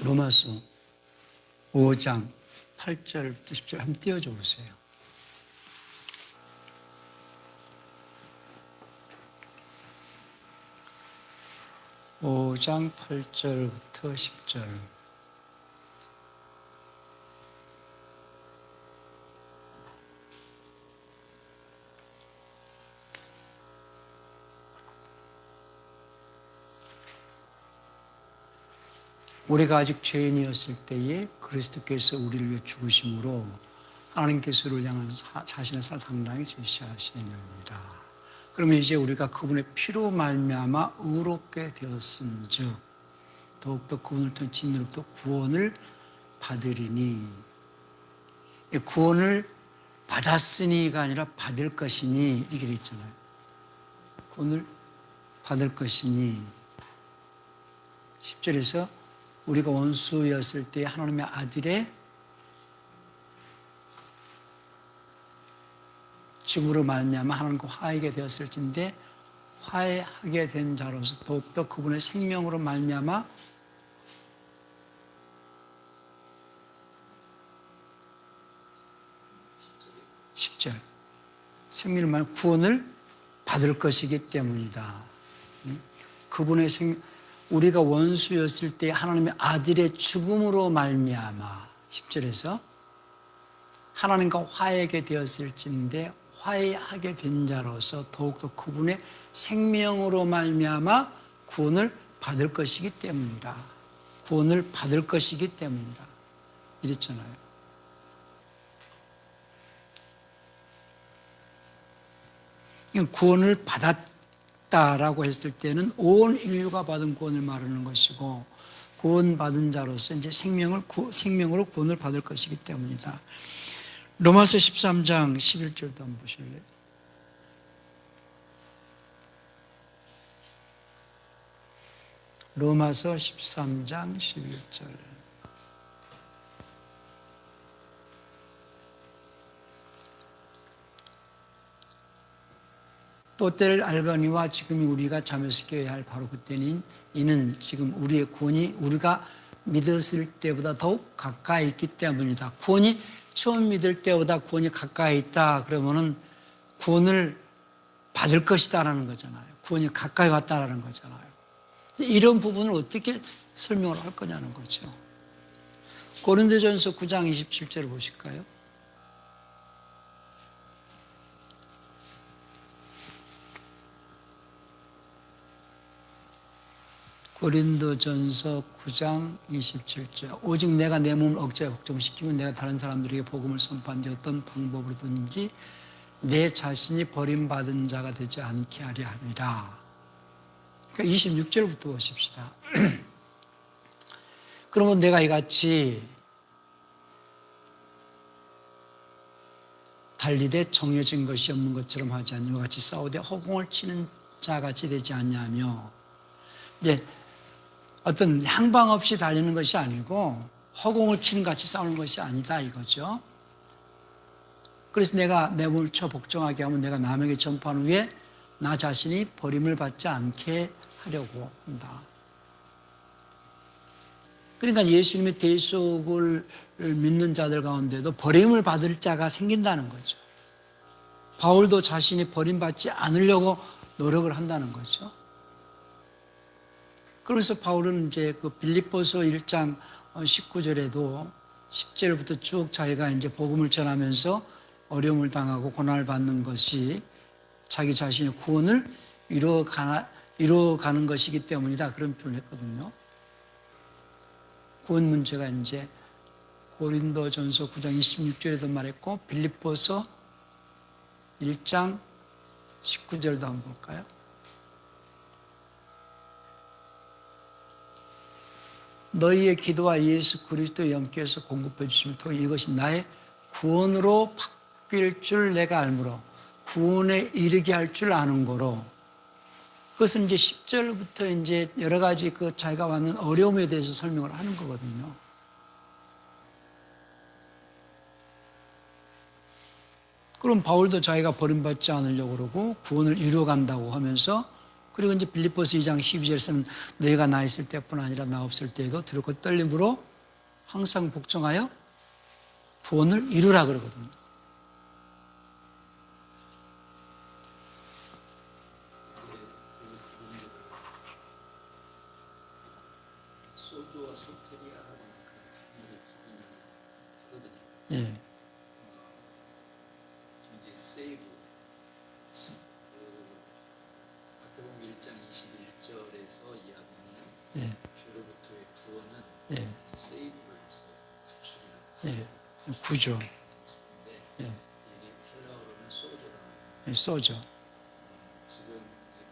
로마서 5장 8절부터 10절 한번 띄워줘 보세요. (5장 8절부터 10절) 우리가 아직 죄인이었을 때에 그리스도께서 우리를 위해 죽으심으로 하나님께서 우리를 향한 자신의 살 당당히 제시하시느니라. 그러면 이제 우리가 그분의 피로 말미암아 의롭게 되었음즉 더욱더 그분을 통해 진리로부터 구원을 받으리니, 구원을 받았으니가 아니라 받을 것이니 이렇게 돼 있잖아요. 구원을 받을 것이니 10절에서 우리가 원수였을 때 하나님의 아들의 죽음으로 말미암아 하나님과 화해하게 되었을진데 화해하게 된 자로서 더욱더 그분의 생명으로 말미암아 생명을 말하면 구원을 받을 것이기 때문이다. 그분의 우리가 원수였을 때 하나님의 아들의 죽음으로 말미암아 10절에서 하나님과 화해하게 되었을진데 화해하게 된 자로서 더욱더 그분의 생명으로 말미암아 구원을 받을 것이기 때문이다. 구원을 받을 것이기 때문이다. 이랬잖아요. 구원을 받았다라고 했을 때는 온 인류가 받은 구원을 말하는 것이고, 구원받은 자로서 이제 생명으로 구원을 받을 것이기 때문이다. 로마서 13장 11절도 한번 보실래요? 로마서 13장 11절. 또 때를 알거니와 지금이 우리가 잠에서 깨어야 할 바로 그때는 이는 지금 우리의 구원이 우리가 믿었을 때보다 더욱 가까이 있기 때문이다. 구원이 처음 믿을 때보다 구원이 가까이 있다 그러면은 구원을 받을 것이다라는 거잖아요. 구원이 가까이 왔다라는 거잖아요. 이런 부분을 어떻게 설명을 할 거냐는 거죠. 고린도전서 9장 27절을 보실까요? 고린도전서 9장 27절. 오직 내가 내 몸을 억제하여 걱정시키면 내가 다른 사람들에게 복음을 선포한 데 어떤 방법으로든지 내 자신이 버림받은 자가 되지 않게 하려 함이라. 그러니까 26절부터 보십시다. 그러면 내가 이같이 달리되 정해진 것이 없는 것처럼 하지 않으며 같이 싸우되 허공을 치는 자같이 되지 않냐며. 이제 어떤 향방 없이 달리는 것이 아니고 허공을 치는 같이 싸우는 것이 아니다 이거죠. 그래서 내가 내 몸을 쳐 복종하게 하면 내가 남에게 전파한 후에 나 자신이 버림을 받지 않게 하려고 한다. 그러니까 예수님의 대속을 믿는 자들 가운데도 버림을 받을 자가 생긴다는 거죠. 바울도 자신이 버림받지 않으려고 노력을 한다는 거죠. 그러면서 바울은 이제 그 빌립보서 1장 19절에도 10절부터 쭉 자기가 이제 복음을 전하면서 어려움을 당하고 고난을 받는 것이 자기 자신의 구원을 이루어가는 것이기 때문이다. 그런 표현을 했거든요. 구원 문제가 이제 고린도전서 9장 26절에도 말했고 빌립보서 1장 19절도 한번 볼까요? 너희의 기도와 예수 그리스도의 영께서 공급해 주심을 통해 이것이 나의 구원으로 바뀔 줄 내가 알므로 구원에 이르게 할 줄 아는 거로. 그것은 이제 10절부터 이제 여러 가지 그 자기가 받는 어려움에 대해서 설명을 하는 거거든요. 그럼 바울도 자기가 버림받지 않으려고 그러고 구원을 이루어간다고 하면서 그리고 이제 빌립보서 2장 12절에서는 너희가 나 있을 때뿐 아니라 나 없을 때에도 두렵고 떨림으로 항상 복종하여 구원을 이루라 그러거든요. 소주와 소테리아라는 그런 부분이 하거든요. 예. 이제 세이브 마태복음 1장 21절에서 이야기하는 예. 죄로부터의 구원은 예. 세이브를 구출이라고 예. 구조. 했는데 예. 이게 헬라어로는 소조라고 예. 소죠. 지금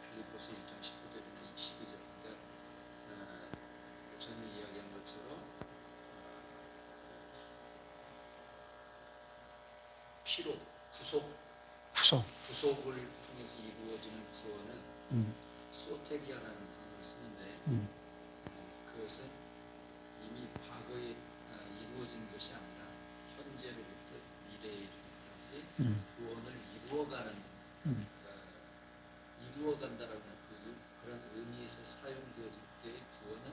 빌립보서 1장 19절이나 22절인데 목사님이 이야기한 것처럼 피로 구속을 통해서 이루어지는 구원은 소테리아라는 단어를 쓰는데 그것은 이미 과거에 이루어진 것이 아니라 현재로부터 미래에 이르기까지 구원을 이루어간다라는 그런 의미에서 사용되어질 때의 구원은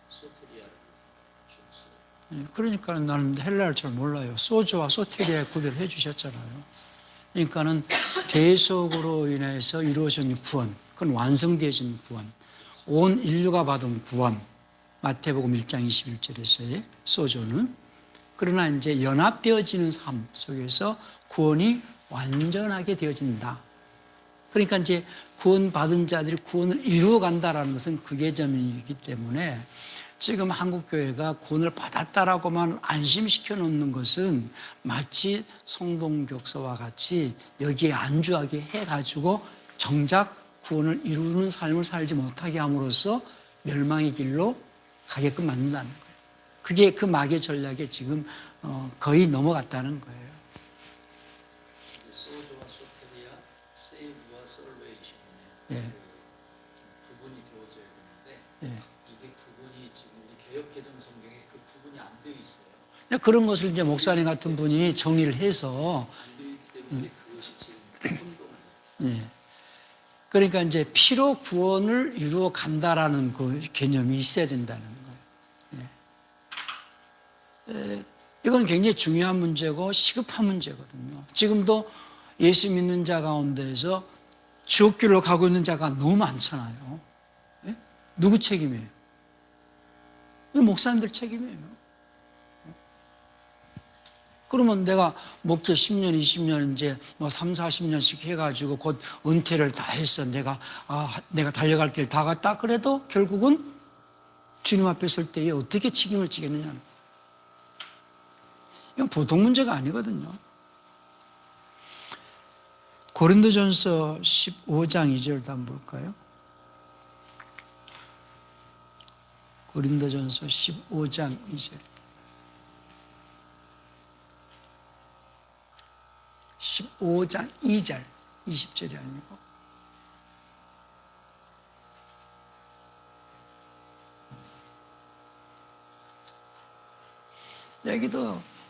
소테리아라고 줬어요. 예. 그러니까 나는 헬라를 잘 몰라요. 소주와 소테리아 구별해 주셨잖아요. 그러니까는 대속으로 인해서 이루어진 구원, 그건 완성되어진 구원, 온 인류가 받은 구원, 마태복음 1장 21절에서의 소조는. 그러나 이제 연합되어지는 삶 속에서 구원이 완전하게 되어진다. 그러니까 이제 구원받은 자들이 구원을 이루어간다라는 것은 그 개념이기 때문에 지금 한국교회가 구원을 받았다라고만 안심시켜 놓는 것은 마치 성동격서와 같이 여기에 안주하게 해가지고 정작 구원을 이루는 삶을 살지 못하게 함으로써 멸망의 길로 가게끔 만든다는 거예요. 그게 그 마귀의 전략에 지금 거의 넘어갔다는 거예요. 소조와 소테리아, 세이브와 솔베이션의 예. 구분이 되어져야 되는데 예. 이게 구분이 지금 우리 개역개정 성경에 그 구분이 안 되어 있어요. 그런 것을 이제 목사님 같은 분이 정리를 해서 안 되어 있기 때문에 그것이 지금 혼동을 예. 그러니까 이제 피로 구원을 이루어 간다라는 그 개념이 있어야 된다는 거예요. 예. 이건 굉장히 중요한 문제고 시급한 문제거든요. 지금도 예수 믿는 자 가운데에서 지옥길로 가고 있는 자가 너무 많잖아요. 예? 누구 책임이에요? 이 목사님들 책임이에요. 그러면 내가 목회 10년, 20년 이제 뭐 3, 40년씩 해가지고 곧 은퇴를 다 했어. 내가 달려갈 길 다 갔다. 그래도 결국은 주님 앞에 설 때에 어떻게 책임을 지겠느냐. 이건 보통 문제가 아니거든요. 고린도전서 15장 2절도 한번 볼까요? 고린도전서 15장 2절. 15장 2절, 20절이 아니고.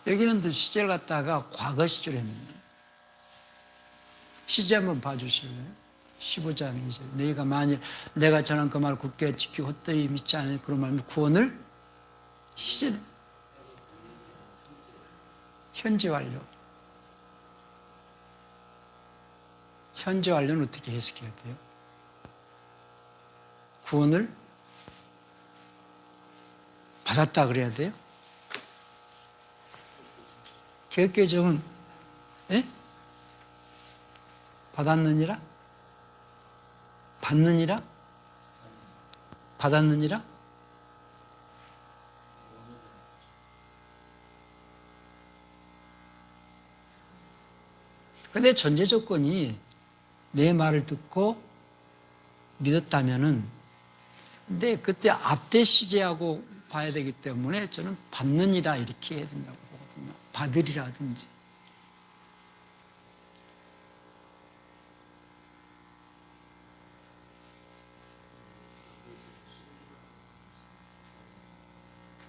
여기는 또 시제를 갖다가 과거 시제로 했는데. 시제 한번 봐주실래요? 15장 2절. 너희가 만일 내가 전한 그 말을 굳게 지키고 헛되이 믿지 않으니 그런 말면 구원을 시제 현재 완료. 현재 완료는 어떻게 해석해야 돼요? 구원을 받았다 그래야 돼요? 개혁개정은 예? 받았느니라? 받느니라? 받았느니라? 근데 전제 조건이 내 말을 듣고 믿었다면은, 근데 그때 앞대 시제하고 봐야 되기 때문에 저는 받느니라 이렇게 해야 된다고 보거든요. 받으리라든지.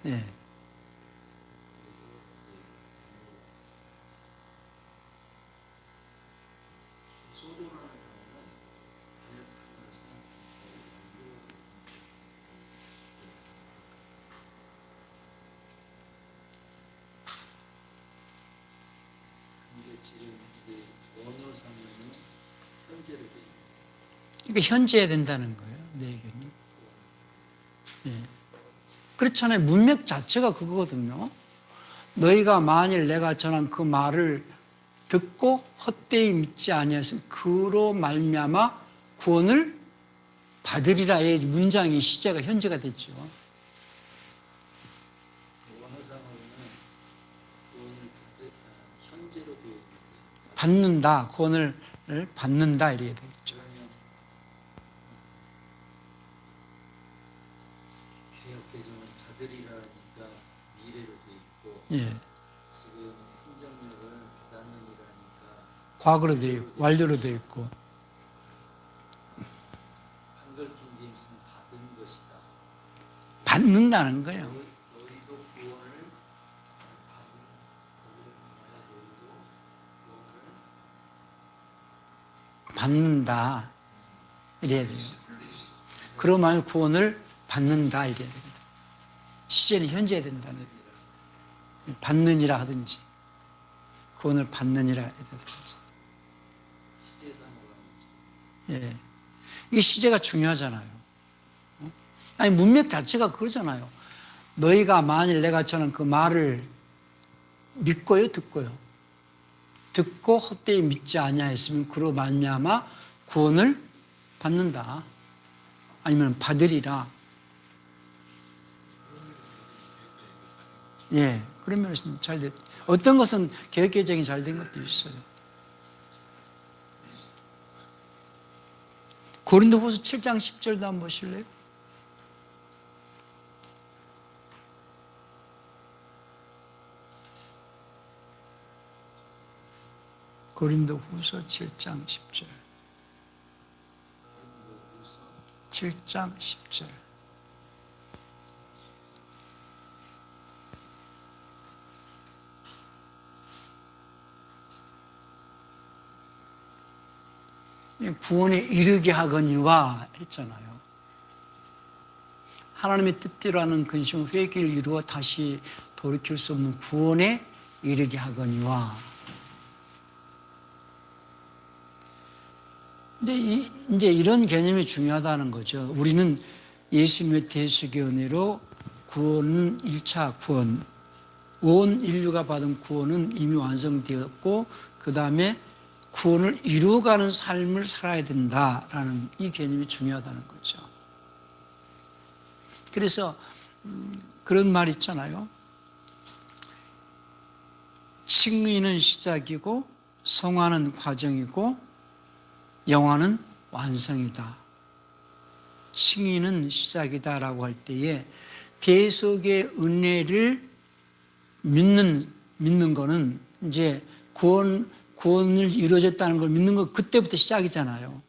네. 지금 이게 원어상에는 현재로 되어 있는 그러니까 현재해야 된다는 거예요. 내 의견이. 예. 그렇잖아요. 문맥 자체가 그거거든요. 너희가 만일 내가 전한 그 말을 듣고 헛되이 믿지 아니하였으면 그로 말미암아 구원을 받으리라의 문장이 시제가 현재가 됐죠. 원어상으로는 구원을 현재로 되어 있는데 받는다, 구원을 받는다 이렇게 되겠죠. 그러면 개혁 개정은 받으리라니까 미래로 되어 있고 예. 지금 행정력은 받았느니라니까 과거로 되어 있고, 완료로 되어 있고. 한글 킹제임스는 받은 것이다. 받는다는 거예요. 너희도 구원을 받는다. 이래야 돼요. 그러면 구원을 받는다. 이래야 됩니다. 시제는 현재해야 된다는 거예요. 받느니라 하든지, 구원을 받느니라 해야 되든지. 시제상으로 하는 거죠. 예. 이게 시제가 중요하잖아요. 아니, 문맥 자체가 그러잖아요. 너희가 만일 내가 전한 그 말을 믿고요, 듣고요. 듣고 헛되이 믿지 아니하였으면 그로 말미암아 구원을 받는다. 아니면 받으리라. 예, 그런 면에서 잘 됐. 어떤 것은 개혁 개정이 잘 된 것도 있어요. 고린도후서 7장 10절도 한번 보실래요? 고린도후서 7장 10절. 7장 10절. 구원에 이르게 하거니와 했잖아요. 하나님의 뜻대로 하는 근심 회개를 이루어 다시 돌이킬 수 없는 구원에 이르게 하거니와. 근데 이제 이런 개념이 중요하다는 거죠. 우리는 예수님의 대속의 은혜로 구원은 1차 구원, 온 인류가 받은 구원은 이미 완성되었고 그 다음에 구원을 이루어가는 삶을 살아야 된다라는 이 개념이 중요하다는 거죠. 그래서 그런 말 있잖아요. 칭의는 시작이고 성화는 과정이고 영화는 완성이다. 칭의는 시작이다라고 할 때에 대속의 은혜를 믿는 거는 이제 구원을 이루어졌다는 걸 믿는 거 그때부터 시작이잖아요.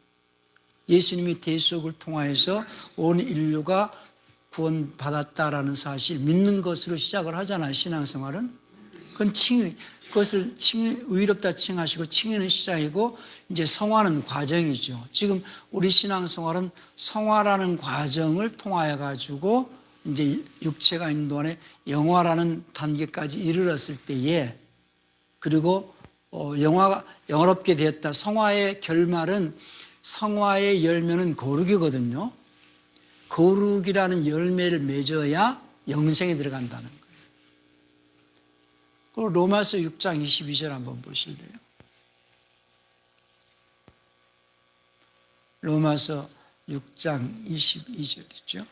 예수님이 대속을 통하여서 온 인류가 구원받았다라는 사실 믿는 것으로 시작을 하잖아요. 신앙생활은. 그건 칭의, 그것을 의롭다 칭하시고 칭의는 시작이고 이제 성화는 과정이죠. 지금 우리 신앙생활은 성화라는 과정을 통하여 가지고 이제 육체가 있는 동안에 영화라는 단계까지 이르렀을 때에 그리고 영화롭게 되었다. 성화의 결말은 성화의 열매는 거룩이거든요. 거룩이라는 열매를 맺어야 영생에 들어간다는 거예요. 그리고 로마서 6장 22절 한번 보실래요? 로마서 6장 22절이죠.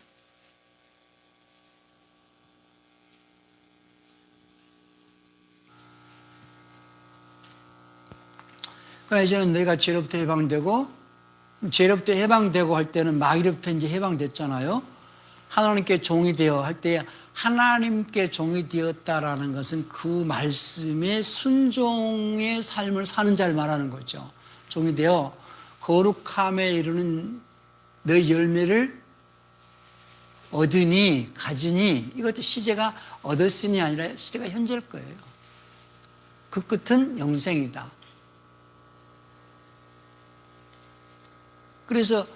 그러나 이제는 너희가 죄로부터 해방되고 할 때는 마귀로부터 이제 해방됐잖아요. 하나님께 종이 되어 할 때 하나님께 종이 되었다라는 것은 그 말씀에 순종의 삶을 사는 자를 말하는 거죠. 종이 되어 거룩함에 이르는 너희 열매를 얻으니 가지니 이것도 시제가 얻었으니 아니라 시제가 현재일 거예요. 그 끝은 영생이다. 그래서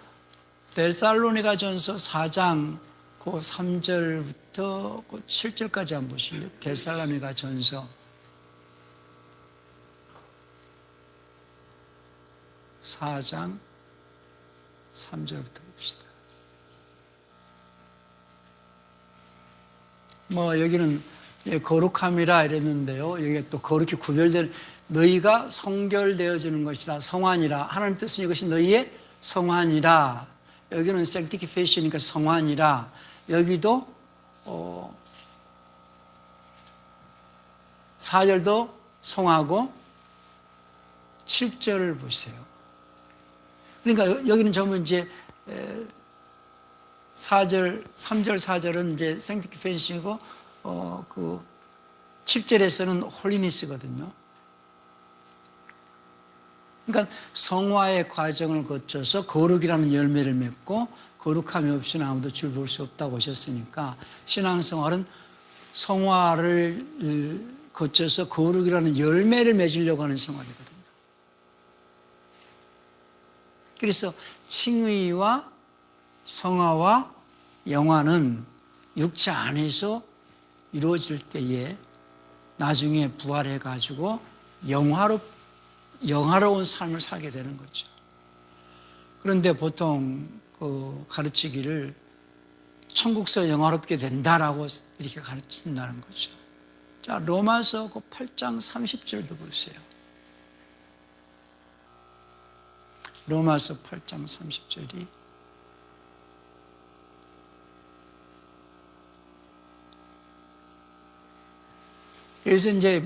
데살로니가전서 4장 3절부터 7절까지 한번 보실래요? 데살로니가전서 4장 3절부터 봅시다. 뭐 여기는 거룩함이라 이랬는데요. 여기 또 거룩히 구별된 너희가 성결되어지는 것이다. 성환이라. 하나님 뜻은 이것이 너희의 성환이라. 여기는 sanctification이니까 성환이라. 여기도 4절도 성하고 7절을 보세요. 그러니까 여기는 전부 이제 4절, 3절, 4절은 이제 sanctification이고 그 7절에서는 holiness거든요. 그러니까 성화의 과정을 거쳐서 거룩이라는 열매를 맺고 거룩함이 없이는 아무도 줄 볼 수 없다고 하셨으니까 신앙생활은 성화를 거쳐서 거룩이라는 열매를 맺으려고 하는 생활이거든요. 그래서 칭의와 성화와 영화는 육체 안에서 이루어질 때에 나중에 부활해가지고 영화로운 삶을 살게 되는 거죠. 그런데 보통 그 가르치기를 천국서 영화롭게 된다라고 이렇게 가르친다는 거죠. 자, 로마서 그 8장 30절도 보세요. 로마서 8장 30절이 그래서 이제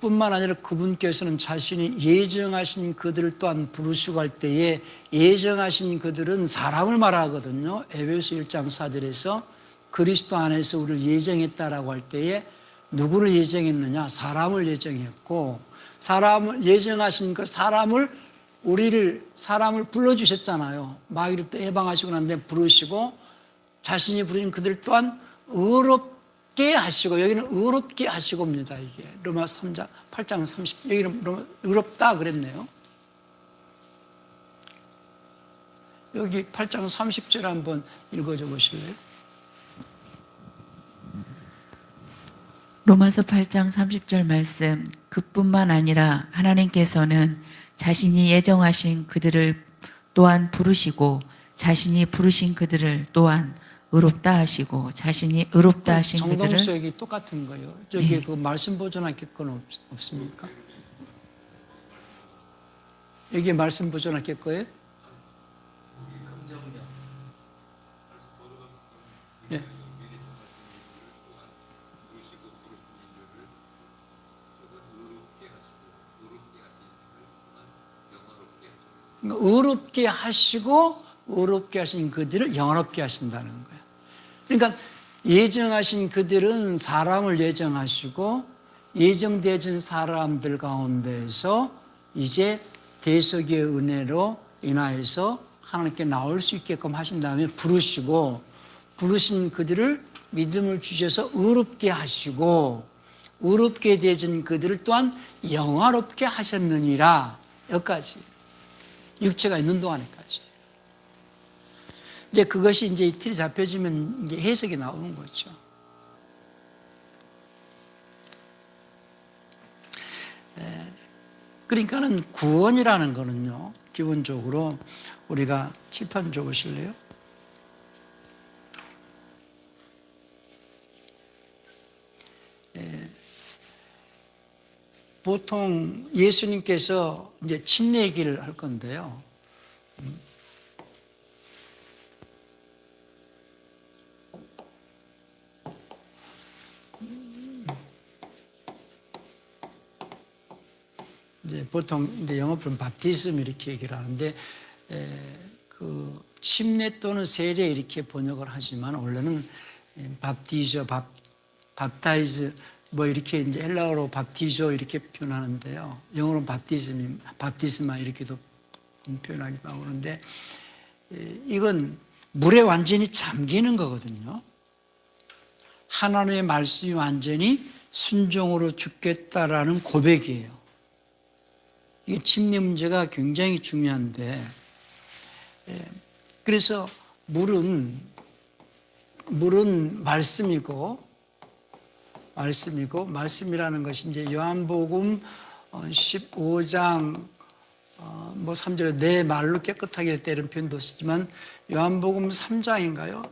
뿐만 아니라 그분께서는 자신이 예정하신 그들을 또한 부르시고 할 때에 예정하신 그들은 사람을 말하거든요. 에베소 1장 4절에서 그리스도 안에서 우리를 예정했다라고 할 때에 누구를 예정했느냐? 사람을 예정했고 사람을 예정하신 그 사람을 불러주셨잖아요. 마귀로부터 해방하시고 난 뒤에 부르시고 자신이 부르신 그들 또한 의롭게 하시고 여기는 의롭게 하시고입니다. 이게 로마 3장 8장 30 여기는 의롭다 그랬네요. 여기 8장 30절 한번 읽어줘 보실래요? 로마서 8장 30절 말씀. 그뿐만 아니라 하나님께서는 자신이 예정하신 그들을 또한 부르시고 자신이 부르신 그들을 또한 의롭다 하시고 자신이 의롭다 하신 그들을 정동수역이 똑같은 거예요. 저기 그 말씀 보존할 건 없습니까? 여기 말씀 보존할 거예요? 예. 그러니까 의롭게 하시고 의롭게 하신 그들을 영화롭게 하신다는 거예요. 그러니까 예정하신 그들은 사람을 예정하시고 예정되어진 사람들 가운데에서 이제 대속의 은혜로 인하여서 하나님께 나올 수 있게끔 하신 다음에 부르시고 부르신 그들을 믿음을 주셔서 의롭게 하시고 의롭게 되어진 그들을 또한 영화롭게 하셨느니라. 여기까지. 육체가 있는 동안에까지. 이제 그것이 이제 이 틀이 잡혀지면 이제 해석이 나오는 거죠. 그러니까는 구원이라는 거는요, 기본적으로 우리가 칠판 줘보실래요? 보통 예수님께서 이제 침례 얘기를 할 건데요. 이제 보통 이제 영어로는 밥티즘 이렇게 얘기를 하는데 그 침례 또는 세례 이렇게 번역을 하지만 원래는 밥티저, 밥타이즈 뭐 이렇게 이제 헬라어로 밥티조 이렇게 표현하는데요. 영어로는 밥티스마 이렇게도 표현하기도 하고 그러는데 이건 물에 완전히 잠기는 거거든요. 하나님의 말씀이 완전히 순종으로 죽겠다라는 고백이에요. 이게 침례 문제가 굉장히 중요한데 그래서 물은 말씀이고 말씀이라는 것이 이제 요한복음 15장 뭐 3절에 내 말로 깨끗하게 했다 이런 표현도 쓰지만 요한복음 3장인가요?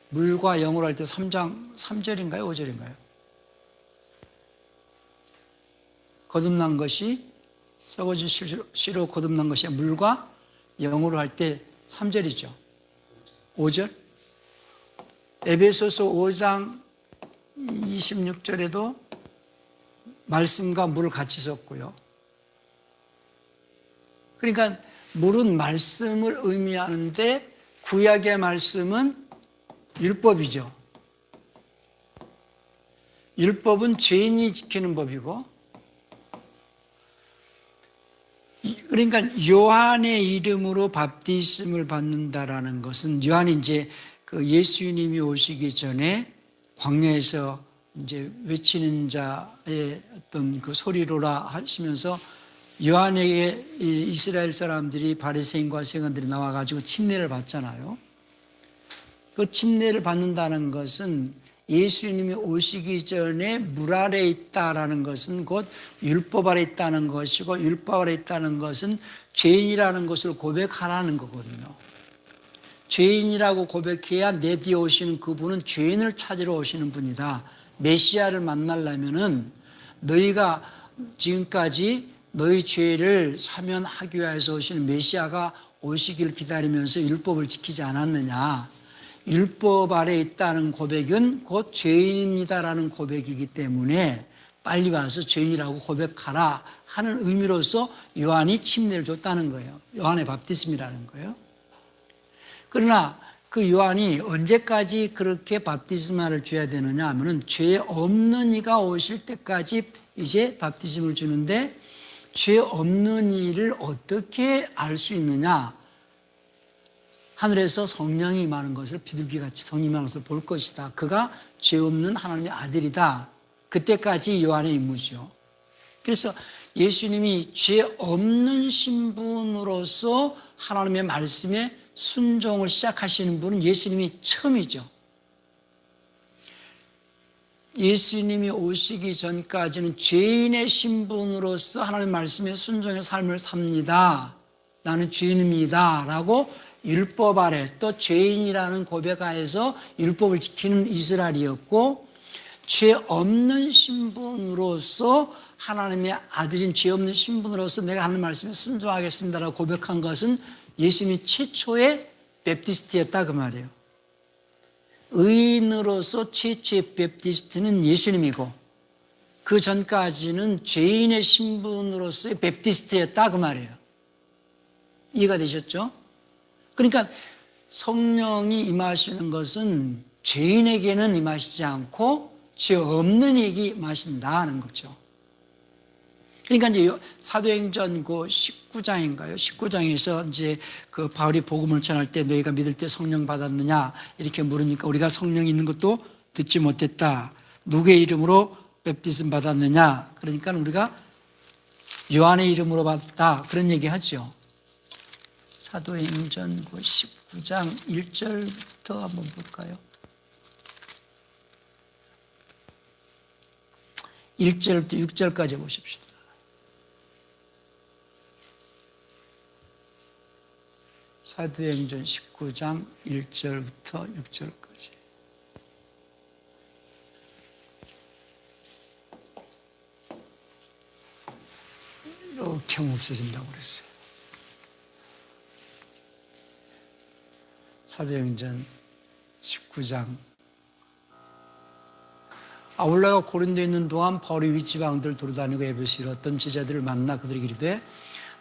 물과 영으로 할 때 3장 3절인가요? 5절인가요? 거듭난 것이 썩어진 씨로 거듭난 것이 물과 영으로 할 때 3절이죠. 5절? 에베소서 5장 26절에도 말씀과 물을 같이 썼고요. 그러니까 물은 말씀을 의미하는데 구약의 말씀은 율법이죠. 율법은 죄인이 지키는 법이고, 그러니까 요한의 이름으로 밥티즘을 받는다라는 것은 요한이 이제 그 예수님이 오시기 전에 광야에서 이제 외치는 자의 어떤 그 소리로라 하시면서 요한에게 이스라엘 사람들이 바리새인과 세관들이 나와가지고 침례를 받잖아요. 그 침례를 받는다는 것은 예수님이 오시기 전에 물 아래 있다라는 것은 곧 율법 아래 있다는 것이고, 율법 아래 있다는 것은 죄인이라는 것을 고백하라는 거거든요. 죄인이라고 고백해야 내 뒤에 오시는 그분은 죄인을 찾으러 오시는 분이다. 메시아를 만나려면은 너희가 지금까지 너희 죄를 사면하기 위해서 오시는 메시아가 오시길 기다리면서 율법을 지키지 않았느냐. 율법 아래 있다는 고백은 곧 죄인입니다라는 고백이기 때문에 빨리 와서 죄인이라고 고백하라 하는 의미로서 요한이 침례를 줬다는 거예요. 요한의 밥티즘이라는 거예요. 그러나 그 요한이 언제까지 그렇게 밥티즘을 줘야 되느냐 하면은 죄 없는 이가 오실 때까지 이제 밥티즘을 주는데, 죄 없는 이를 어떻게 알 수 있느냐? 하늘에서 성령이 임하는 것을 비둘기같이 성령이 임하는 것을 볼 것이다. 그가 죄 없는 하나님의 아들이다. 그때까지 요한의 임무죠. 그래서 예수님이 죄 없는 신분으로서 하나님의 말씀에 순종을 시작하시는 분은 예수님이 처음이죠. 예수님이 오시기 전까지는 죄인의 신분으로서 하나님의 말씀에 순종의 삶을 삽니다. 나는 죄인입니다 라고 율법 아래 또 죄인이라는 고백하에서 율법을 지키는 이스라엘이었고, 죄 없는 신분으로서 하나님의 아들인 죄 없는 신분으로서 내가 하는 말씀에 순종하겠습니다라고 고백한 것은 예수님이 최초의 베프티스트였다 그 말이에요. 의인으로서 최초의 베프티스트는 예수님이고, 그 전까지는 죄인의 신분으로서의 베프티스트였다 그 말이에요. 이해가 되셨죠? 그러니까 성령이 임하시는 것은 죄인에게는 임하시지 않고 죄 없는 이에게 임하신다는 거죠. 그러니까 이제 사도행전 그 19장인가요? 19장에서 이제 그 바울이 복음을 전할 때 너희가 믿을 때 성령 받았느냐 이렇게 물으니까 우리가 성령이 있는 것도 듣지 못했다. 누구의 이름으로 베프티즘 받았느냐? 그러니까 우리가 요한의 이름으로 받았다. 그런 얘기 하죠. 사도행전 19장 1절부터 한번 볼까요? 1절부터 6절까지 보십시다. 사도행전 19장 1절부터 6절까지. 이렇게 하면 없어진다고 그랬어요. 사도행전 19장. 아울러가 고린도에 있는 동안 바울이 윗지방들 돌아다니고 에베소에 이르렀던 제자들을 만나 그들에게 이르되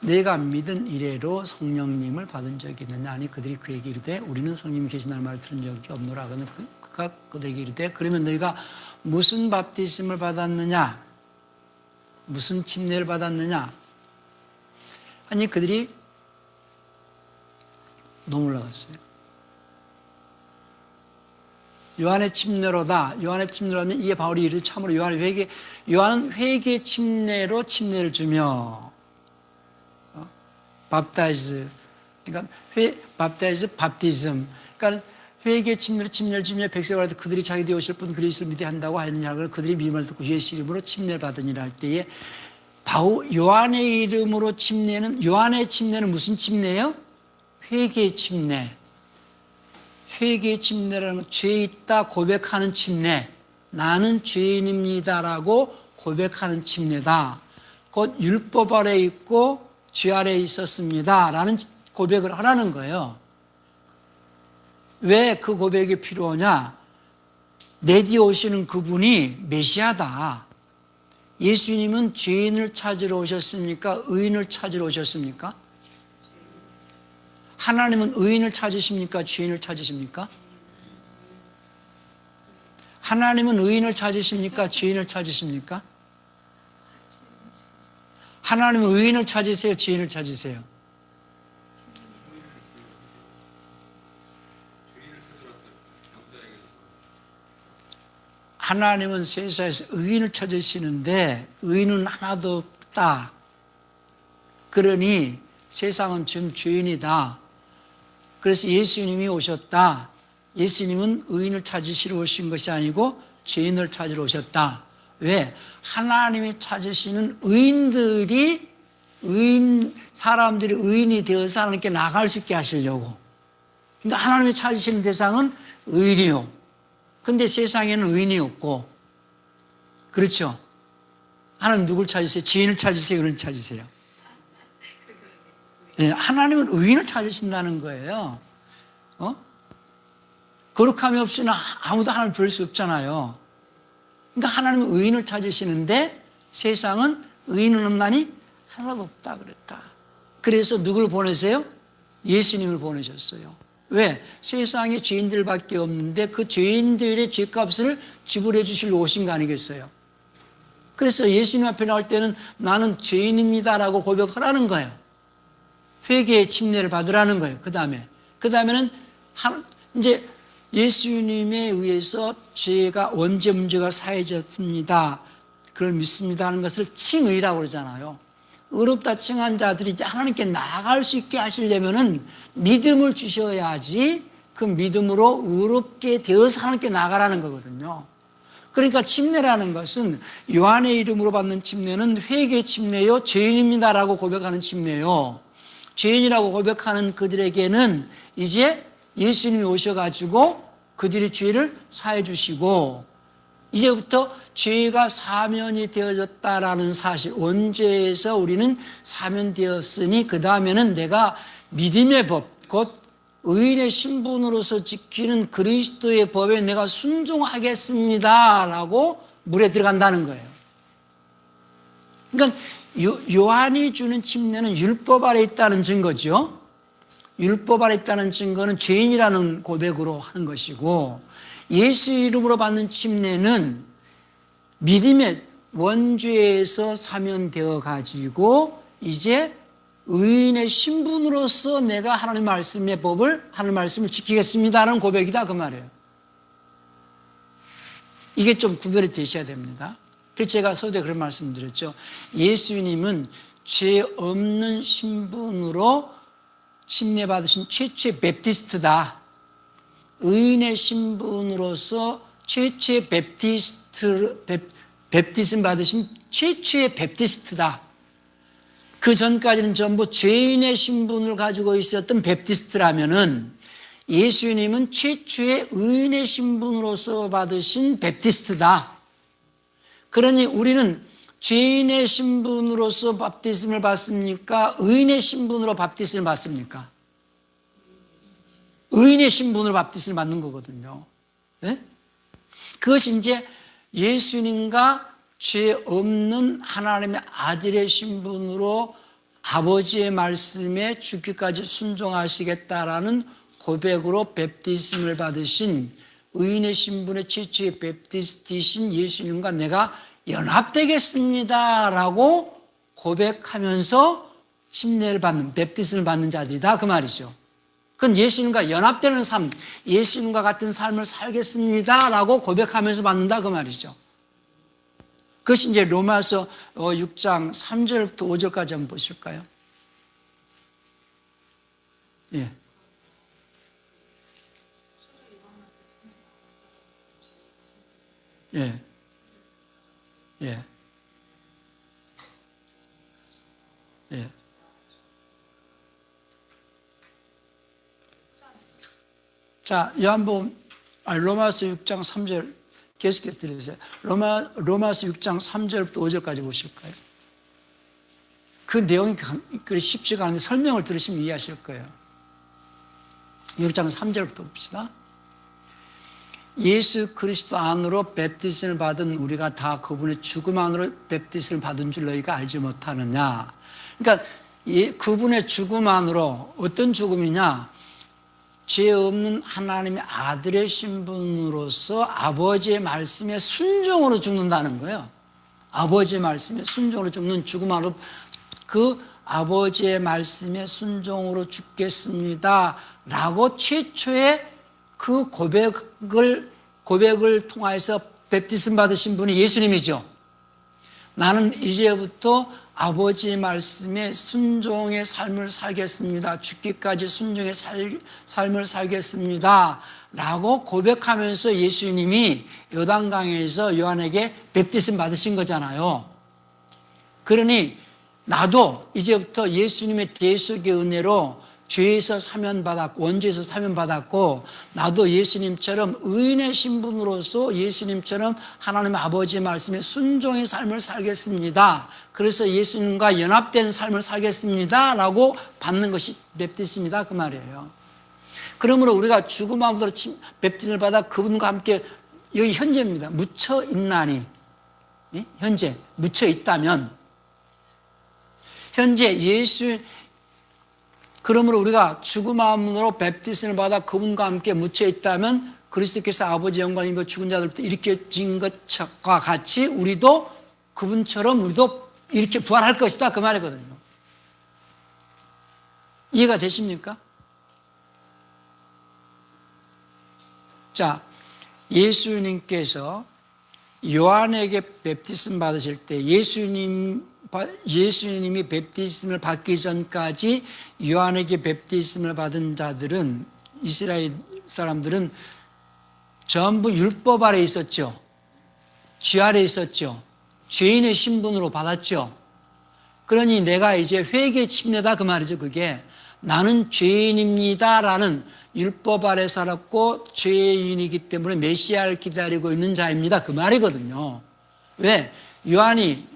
내가 믿은 이래로 성령님을 받은 적이 있느냐? 아니 그들이 그에게 이르되 우리는 성령님 계신다는 말을 들은 적이 없노라. 그가 그들에게 이르되 그러면 너희가 무슨 밥티즘을 받았느냐? 무슨 침례를 받았느냐? 아니 그들이 너무 올라갔어요. 요한의 침례로다. 요한의 침례로는 이에 바울이 이르되 참으로 요한은 회개 침례로 침례를 주며 밥타이즈 그러니까 밥티즘 그러니까 회개 침례를 주며 백성을 할 때 그들이 자기들이 오실 분 그리스도를 믿게 한다고 하느냐 그러고 그들이 믿음을 듣고 예수 이름으로 침례를 받으니라 할 때에 바울 요한의 이름으로 침례는, 요한의 침례는 무슨 침례예요? 회개 침례. 회개 침례라는 건 죄 있다 고백하는 침례. 나는 죄인입니다라고 고백하는 침례다. 곧 율법 아래 있고 죄 아래 있었습니다 라는 고백을 하라는 거예요. 왜 그 고백이 필요하냐? 내 뒤에 오시는 그분이 메시아다. 예수님은 죄인을 찾으러 오셨습니까? 의인을 찾으러 오셨습니까? 하나님은 의인을 찾으십니까? 죄인을 찾으십니까? 하나님은 의인을 찾으십니까? 죄인을 찾으십니까? 하나님은 의인을 찾으세요? 죄인을 찾으세요? 하나님은 세상에서 의인을 찾으시는데 의인은 하나도 없다. 그러니 세상은 지금 죄인이다. 그래서 예수님이 오셨다. 예수님은 의인을 찾으시러 오신 것이 아니고 죄인을 찾으러 오셨다. 왜? 하나님이 찾으시는 사람들이 의인이 되어서 하나님께 나갈 수 있게 하시려고. 그러니까 하나님이 찾으시는 대상은 의인이요. 근데 세상에는 의인이 없고, 그렇죠? 하나님 누굴 찾으세요? 죄인을 찾으세요? 의인을 찾으세요? 네, 하나님은 의인을 찾으신다는 거예요. 거룩함이 없이는 아무도 하나님을 볼 수 없잖아요. 그러니까 하나님은 의인을 찾으시는데 세상은 의인은 없나니 하나도 없다 그랬다. 그래서 누구를 보내세요? 예수님을 보내셨어요. 왜? 세상에 죄인들밖에 없는데 그 죄인들의 죄값을 지불해 주시러 오신 거 아니겠어요? 그래서 예수님 앞에 나올 때는 나는 죄인입니다라고 고백하라는 거예요. 회개의 침례를 받으라는 거예요. 그 다음에는 이제 예수님에 의해서 죄가 원죄 문제가 사해졌습니다. 그걸 믿습니다 하는 것을 칭의라고 그러잖아요. 의롭다 칭한 자들이 이제 하나님께 나아갈 수 있게 하시려면은 믿음을 주셔야지 그 믿음으로 의롭게 되어서 하나님께 나아가라는 거거든요. 그러니까 침례라는 것은 요한의 이름으로 받는 침례는 회개 침례요, 죄인입니다라고 고백하는 침례요. 죄인이라고 고백하는 그들에게는 이제 예수님이 오셔가지고 그들의 죄를 사해 주시고 이제부터 죄가 사면이 되어졌다라는 사실, 원죄에서 우리는 사면되었으니 그 다음에는 내가 믿음의 법, 곧 의인의 신분으로서 지키는 그리스도의 법에 내가 순종하겠습니다라고 물에 들어간다는 거예요. 그러니까 요한이 주는 침례는 율법 아래 있다는 증거죠. 율법 아래 있다는 증거는 죄인이라는 고백으로 하는 것이고, 예수 이름으로 받는 침례는 믿음의 원죄에서 사면되어 가지고 이제 의인의 신분으로서 내가 하나님 말씀의 법을, 하나님 말씀을 지키겠습니다라는 고백이다 그 말이에요. 이게 좀 구별이 되셔야 됩니다. 그래서 제가 서두에 그런 말씀을 드렸죠. 예수님은 죄 없는 신분으로 침례받으신 최초의 베프티스트다. 의인의 신분으로서 최초의 베프티즘 받으신 최초의 베프티스트다. 그 전까지는 전부 죄인의 신분을 가지고 있었던 베프티스트라면은 예수님은 최초의 의인의 신분으로서 받으신 베프티스트다. 그러니 우리는 죄인의 신분으로서 밥티즘을 받습니까? 의인의 신분으로 밥티즘을 받습니까? 의인의 신분으로 밥티즘을 받는 거거든요. 네? 그것이 이제 예수님과 죄 없는 하나님의 아들의 신분으로 아버지의 말씀에 죽기까지 순종하시겠다라는 고백으로 베프티즘을 받으신 의인의 신분의 최초의 베프티스트이신 예수님과 내가 연합되겠습니다라고 고백하면서 침례를 받는, 베프티즘을 받는 자들이다 그 말이죠. 그건 예수님과 연합되는 삶, 예수님과 같은 삶을 살겠습니다라고 고백하면서 받는다 그 말이죠. 그것이 이제 로마서 6장 3절부터 5절까지 한번 보실까요? 예. 예. 예. 예. 자, 로마서 6장 3절 계속해서 들으세요. 로마서 6장 3절부터 5절까지 보실까요? 그 내용이 그리 쉽지가 않은데 설명을 들으시면 이해하실 거예요. 6장 3절부터 봅시다. 예수 그리스도 안으로 뵙티즘을 받은 우리가 다 그분의 죽음 안으로 뵙티즘을 받은 줄 너희가 알지 못하느냐. 그러니까 그분의 죽음 안으로, 어떤 죽음이냐, 죄 없는 하나님의 아들의 신분으로서 아버지의 말씀에 순종으로 죽는다는 거예요. 아버지의 말씀에 순종으로 죽는 죽음 안으로, 그 아버지의 말씀에 순종으로 죽겠습니다 라고 최초의 그 고백을 통해서 뵙티즘 받으신 분이 예수님이죠. 나는 이제부터 아버지의 말씀에 순종의 삶을 살겠습니다. 죽기까지 순종의 삶을 살겠습니다 라고 고백하면서 예수님이 요단강에서 요한에게 뵙티즘 받으신 거잖아요. 그러니 나도 이제부터 예수님의 대속의 은혜로 죄에서 사면받았고, 원죄에서 사면받았고, 나도 예수님처럼 의인의 신분으로서 예수님처럼 하나님 아버지의 말씀에 순종의 삶을 살겠습니다. 그래서 예수님과 연합된 삶을 살겠습니다 라고 받는 것이 뵙티즘이다, 그 말이에요. 그러므로 우리가 죽음 안으로 뵙티즘을 받아 그분과 함께, 여기 현재입니다. 묻혀 있나니, 현재 묻혀 있다면, 현재 그러므로 우리가 죽음 안으로 뵙티즘을 받아 그분과 함께 묻혀 있다면 그리스도께서 아버지 영광을 입어 죽은 자들부터 일으켜진 것과 같이 우리도 그분처럼 우리도 이렇게 부활할 것이다, 그 말이거든요. 이해가 되십니까? 자, 예수님께서 요한에게 뵙티즘 받으실 때 예수님이 뵙티즘을 받기 전까지 요한에게 뵙티즘을 받은 자들은, 이스라엘 사람들은 전부 율법 아래 있었죠. 죄 아래 있었죠. 죄인의 신분으로 받았죠. 그러니 내가 이제 회개 침례다, 그 말이죠. 그게 나는 죄인입니다라는, 율법 아래 살았고 죄인이기 때문에 메시아를 기다리고 있는 자입니다, 그 말이거든요. 왜? 요한이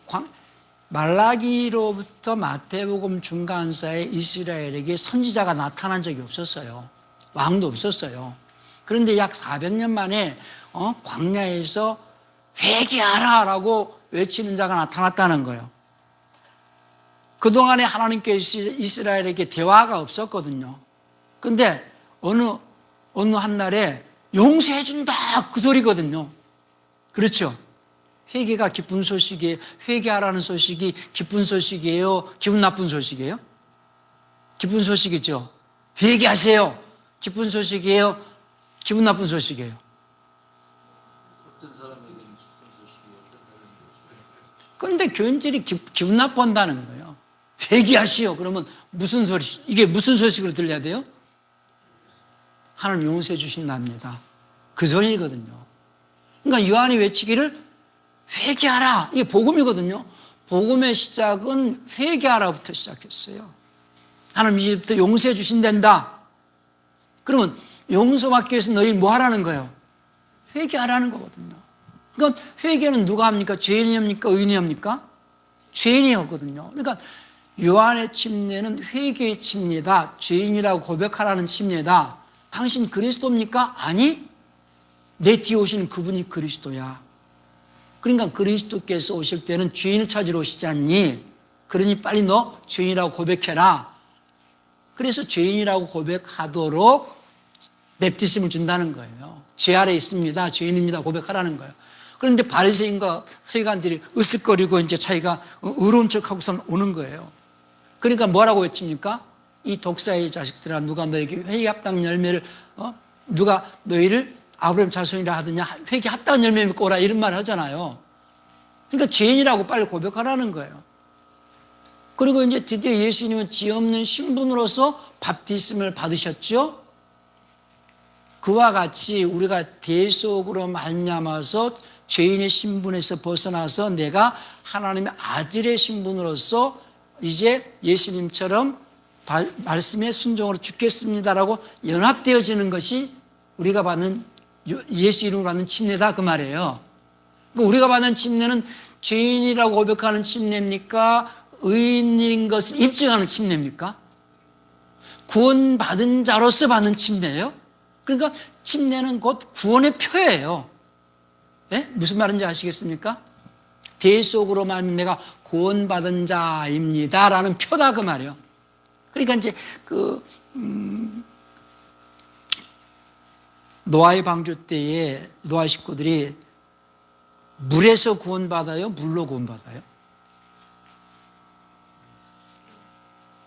말라기로부터 마태복음 중간 사이에 이스라엘에게 선지자가 나타난 적이 없었어요. 왕도 없었어요. 그런데 약 400년 만에 광야에서 회개하라 라고 외치는 자가 나타났다는 거예요. 그동안에 하나님께서 이스라엘에게 대화가 없었거든요. 근데 어느 한날에 용서해준다, 그 소리거든요. 그렇죠? 회개가 기쁜 소식이에요. 회개하라는 소식이 기쁜 소식이에요? 기분 나쁜 소식이에요? 기쁜 소식이죠. 회개하세요. 기쁜 소식이에요? 기분 나쁜 소식이에요? 어떤 사람에게는 기쁜 소식이, 어떤 사람에게는 그런데 교인들이 기분 나빠한다는 거예요. 회개하시오. 그러면 무슨 소리, 이게 무슨 소식으로 들려야 돼요? 하나님 용서해 주신답니다, 그 소리거든요. 그러니까 요한이 외치기를 회개하라, 이게 복음이거든요. 복음의 시작은 회개하라부터 시작했어요. 하나님 이제부터 용서해 주신단다. 그러면 용서받기 위해서 너희 뭐 하라는 거예요? 회개하라는 거거든요. 그러니까 회개는 누가 합니까? 죄인이 합니까? 의인이 합니까? 죄인이 하거든요. 그러니까 요한의 침례는 회개의 침례다, 죄인이라고 고백하라는 침례다. 당신 그리스도입니까? 아니, 내 뒤에 오시는 그분이 그리스도야. 그러니까 그리스도께서 오실 때는 죄인을 찾으러 오시지 않니? 그러니 빨리 너 죄인이라고 고백해라. 그래서 죄인이라고 고백하도록 뵙티즘을 준다는 거예요. 죄 아래 있습니다, 죄인입니다 고백하라는 거예요. 그런데 바리새인과 서기관들이 으쓱거리고 이제 자기가 의로운 척하고선 오는 거예요. 그러니까 뭐라고 외칩니까? 이 독사의 자식들아, 누가 너에게 회개 합당 열매를, 누가 너희를 아브라함 자손이라 하더냐, 회개 합당한 열매를 꼬라, 이런 말 하잖아요. 그러니까 죄인이라고 빨리 고백하라는 거예요. 그리고 이제 드디어 예수님은 죄 없는 신분으로서 밥티즘을 받으셨죠. 그와 같이 우리가 대속으로 말미암아서 죄인의 신분에서 벗어나서 내가 하나님의 아들의 신분으로서 이제 예수님처럼 말씀에 순종으로 죽겠습니다라고 연합되어지는 것이 우리가 받는 예수 이름으로 받는 침례다 그 말이에요. 우리가 받는 침례는 죄인이라고 고백하는 침례입니까? 의인인 것을 입증하는 침례입니까? 구원받은 자로서 받는 침례예요. 그러니까 침례는 곧 구원의 표예요. 네? 무슨 말인지 아시겠습니까? 대 속으로 말하면 내가 구원받은 자입니다라는 표다 그 말이에요. 그러니까 이제 노아의 방주 때에 노아 식구들이 물에서 구원받아요? 물로 구원받아요?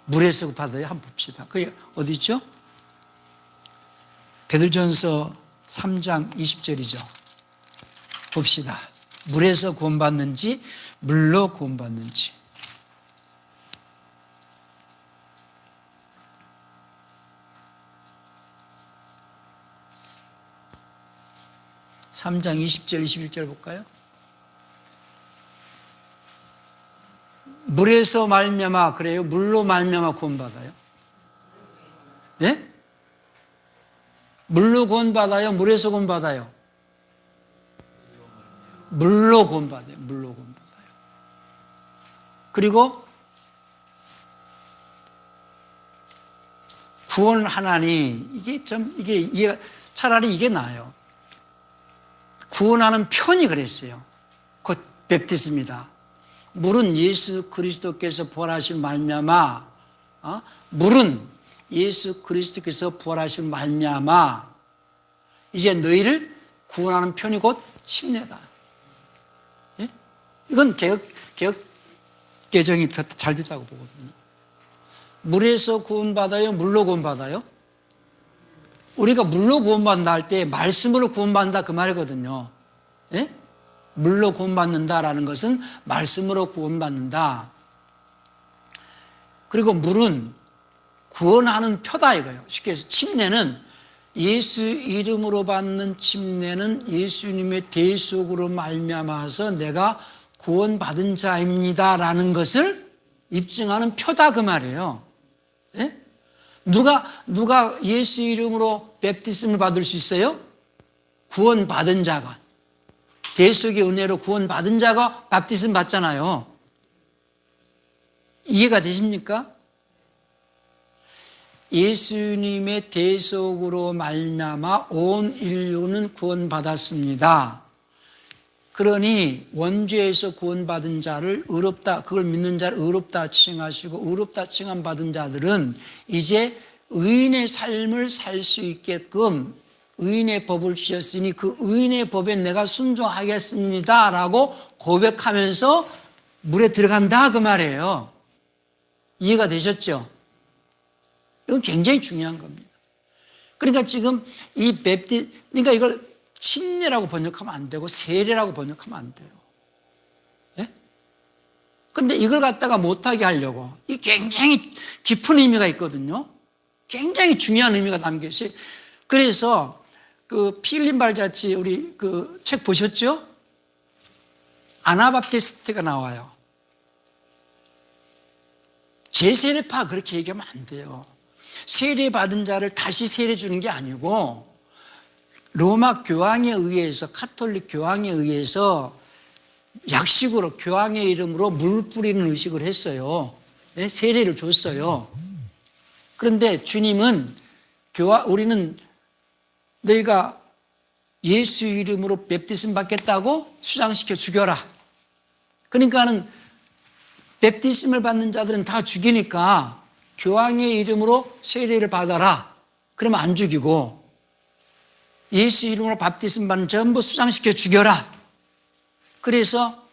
물에서 받아요? 한번 봅시다. 그게 어디 있죠? 베드로전서 3장 20절이죠. 봅시다. 물에서 구원받는지 물로 구원받는지. (3장) 20절 21절 볼까요? 물에서 말미암아 그래요? 물로 말미암아 구원받아요? 네? 물로 구원받아요? 물에서 구원받아요? 물로 구원받아요. 물로 구원받아요. 그리고 구원하나니 이게 이해가 차라리 이게 나아요. 구원하는 편이 그랬어요. 곧 베프티스입니다. 물은 예수 그리스도께서 부활하신 말미암아, 물은 예수 그리스도께서 부활하신 말미암아 이제 너희를 구원하는 편이 곧 침례다. 예? 이건 개혁 개정이 더 잘 됐다고 보거든요. 물에서 구원받아요? 물로 구원받아요? 우리가 물로 구원받는다 할 때 말씀으로 구원받는다 그 말이거든요. 예? 물로 구원받는다라는 것은 말씀으로 구원받는다. 그리고 물은 구원하는 표다 이거예요. 쉽게 해서 침례는 예수 이름으로 받는 침례는 예수님의 대속으로 말미암아서 내가 구원받은 자입니다라는 것을 입증하는 표다 그 말이에요. 예? 누가 예수 이름으로 베프티즘을 받을 수 있어요? 구원받은 자가. 대속의 은혜로 구원받은 자가 베프티즘 받잖아요. 이해가 되십니까? 예수님의 대속으로 말미암아 온 인류는 구원받았습니다. 그러니 원죄에서 구원받은 자를 의롭다, 그걸 믿는 자를 의롭다 칭하시고 의롭다 칭함 받은 자들은 이제 의인의 삶을 살 수 있게끔 의인의 법을 주셨으니 그 의인의 법에 내가 순종하겠습니다 라고 고백하면서 물에 들어간다 그 말이에요. 이해가 되셨죠? 이건 굉장히 중요한 겁니다. 그러니까 지금 그러니까 이걸 침례라고 번역하면 안 되고 세례라고 번역하면 안 돼요. 예? 근데 이걸 갖다가 못하게 하려고 이 굉장히 깊은 의미가 있거든요. 굉장히 중요한 의미가 담겨 있어요. 그래서 그 필립 발자치 우리 그 책 보셨죠? 아나바티스트가 나와요. 재세례파 그렇게 얘기하면 안 돼요. 세례 받은 자를 다시 세례 주는 게 아니고 로마 교황에 의해서 카톨릭 교황에 의해서 약식으로 교황의 이름으로 물 뿌리는 의식을 했어요. 네? 세례를 줬어요. 그런데 주님은 우리는 너희가 예수 이름으로 베프티즘 받겠다고 수장시켜 죽여라. 그러니까는 베프티즘을 받는 자들은 다 죽이니까 교황의 이름으로 세례를 받아라. 그러면 안 죽이고 예수 이름으로 베프티즘 받는 전부 수장시켜 죽여라. 그래서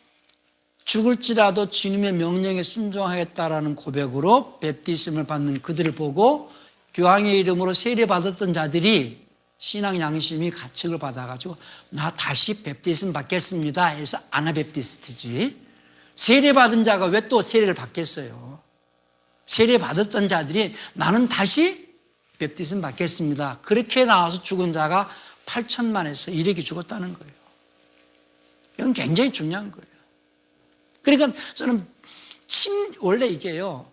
죽을지라도 주님의 명령에 순종하겠다라는 고백으로 베프티즘을 받는 그들을 보고 교황의 이름으로 세례 받았던 자들이 신앙 양심이 가책을 받아가지고 나 다시 베프티즘 받겠습니다 해서 아나베프티스트지. 세례 받은 자가 왜 또 세례를 받겠어요? 세례 받았던 자들이 나는 다시 베프티즘 받겠습니다. 그렇게 나와서 죽은 자가 8천만에서 1억이 죽었다는 거예요. 이건 굉장히 중요한 거예요. 그러니까 저는 원래 이게요,